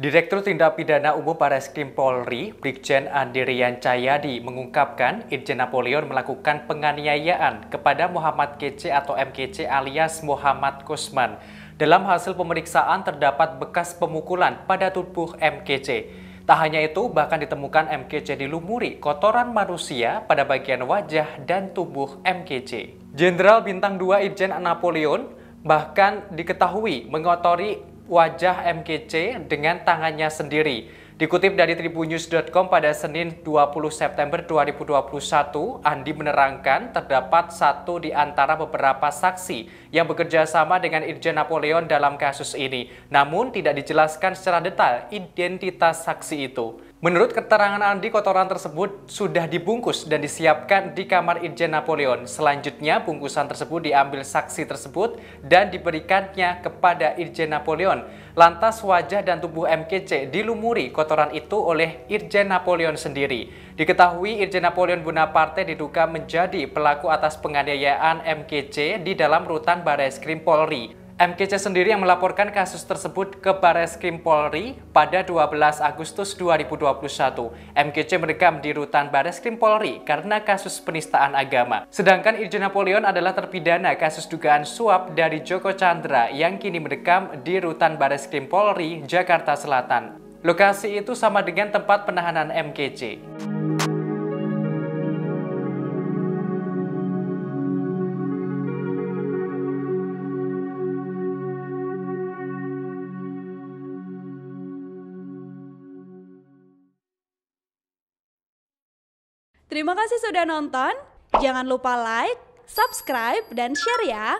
Direktur Tindak Pidana Umum Barreskrim Polri, Brigjen Andi Rian Cahyadi mengungkapkan Irjen Napoleon melakukan penganiayaan kepada Muhammad KC atau MKC alias Muhammad Kusman. Dalam hasil pemeriksaan terdapat bekas pemukulan pada tubuh MKC. Tak hanya itu, bahkan ditemukan MKC dilumuri kotoran manusia pada bagian wajah dan tubuh MKC. Jenderal Bintang 2 Irjen Napoleon bahkan diketahui mengotori wajah MKC dengan tangannya sendiri. Dikutip dari tribunnews.com pada Senin 20 September 2021, Andi menerangkan terdapat satu di antara beberapa saksi yang bekerja sama dengan Irjen Napoleon dalam kasus ini. Namun tidak dijelaskan secara detail identitas saksi itu. Menurut keterangan Andi, kotoran tersebut sudah dibungkus dan disiapkan di kamar Irjen Napoleon. Selanjutnya, bungkusan tersebut diambil saksi tersebut dan diberikannya kepada Irjen Napoleon. Lantas wajah dan tubuh MKC dilumuri kotoran itu oleh Irjen Napoleon sendiri. Diketahui Irjen Napoleon Bonaparte diduga menjadi pelaku atas penganiayaan MKC di dalam rutan Barreskrim Polri. MKC sendiri yang melaporkan kasus tersebut ke Barreskrim Polri pada 12 Agustus 2021. MKC merekam di rutan Barreskrim Polri karena kasus penistaan agama. Sedangkan Irjen Napoleon adalah terpidana kasus dugaan suap dari Joko Chandra yang kini mendekam di rutan Barreskrim Polri, Jakarta Selatan. Lokasi itu sama dengan tempat penahanan MKC. Terima kasih sudah nonton. Jangan lupa like, subscribe, dan share ya.